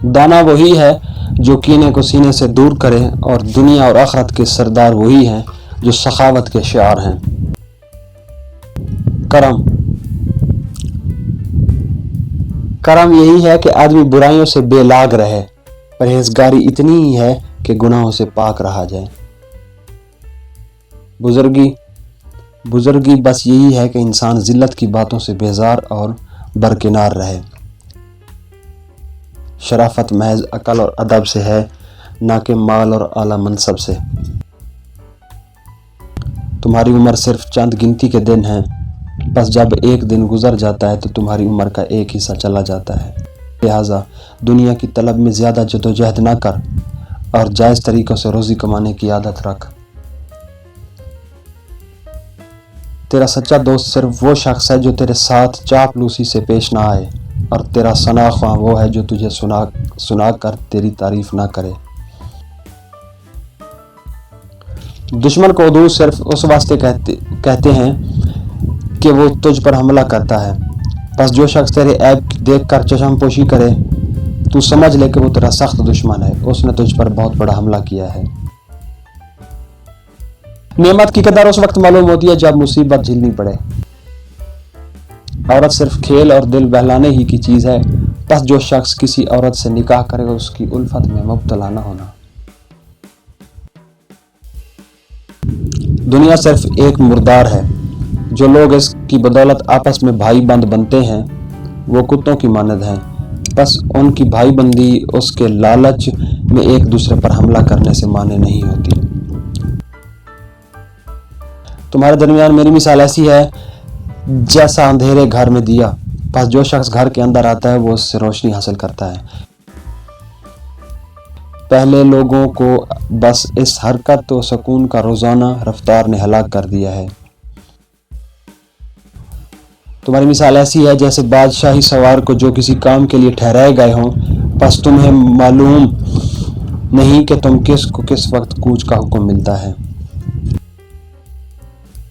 دانا وہی ہے جو کینے کو سینے سے دور کرے، اور دنیا اور آخرت کے سردار وہی ہیں جو سخاوت کے شعار ہیں۔ کرم یہی ہے کہ آدمی برائیوں سے بے لاگ رہے، پرہیزگاری اتنی ہی ہے کہ گناہوں سے پاک رہا جائے۔ بزرگی بس یہی ہے کہ انسان ذلت کی باتوں سے بیزار اور برکنار رہے۔ شرافت محض عقل اور ادب سے ہے، نہ کہ مال اور اعلیٰ منصب سے۔ تمہاری عمر صرف چند گنتی کے دن ہیں، بس جب ایک دن گزر جاتا ہے تو تمہاری عمر کا ایک حصہ چلا جاتا ہے۔ لہٰذا دنیا کی طلب میں زیادہ جدوجہد نہ کر اور جائز طریقوں سے روزی کمانے کی عادت رکھ۔ تیرا سچا دوست صرف وہ شخص ہے جو تیرے ساتھ چاپلوسی سے پیش نہ آئے، اور تیرا ثنا خواں وہ ہے جو تجھے سنا کر تیری تعریف نہ کرے۔ دشمن کو عدو صرف اس واسطے کہتے ہیں کہ وہ تجھ پر حملہ کرتا ہے، بس جو شخص تیرے عیب دیکھ کر چشم پوشی کرے تو سمجھ لے کہ وہ تیرا سخت دشمن ہے، اس نے تجھ پر بہت بڑا حملہ کیا ہے۔ نعمت کی قدر اس وقت معلوم ہوتی ہے جب مصیبت جھیلنی پڑے۔ عورت صرف کھیل اور دل بہلانے ہی کی چیز ہے، بس جو شخص کسی عورت سے نکاح کرے گا اس کی الفت میں مبتلا نہ ہونا۔ دنیا صرف ایک مردار ہے، جو لوگ اس کی بدولت آپس میں بھائی بند بنتے ہیں وہ کتوں کی مانند ہیں، بس ان کی بھائی بندی اس کے لالچ میں ایک دوسرے پر حملہ کرنے سے مانے نہیں ہوتی۔ تمہارے درمیان میری مثال ایسی ہے جیسا اندھیرے گھر میں دیا، بس جو شخص گھر کے اندر آتا ہے وہ اس سے روشنی حاصل کرتا ہے۔ پہلے لوگوں کو بس اس حرکت و سکون کا روزانہ رفتار نے ہلاک کر دیا ہے۔ تمہاری مثال ایسی ہے جیسے بادشاہی سوار کو جو کسی کام کے لیے ٹھہرائے گئے ہوں، بس تمہیں معلوم نہیں کہ تم کس وقت کوچ کا حکم ملتا ہے۔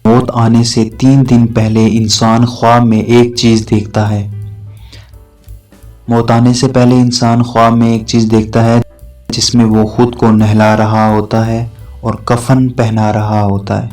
موت آنے سے 3 دن پہلے انسان خواب میں ایک چیز دیکھتا ہے۔ موت آنے سے پہلے انسان خواب میں ایک چیز دیکھتا ہے جس میں وہ خود کو نہلا رہا ہوتا ہے اور کفن پہنا رہا ہوتا ہے۔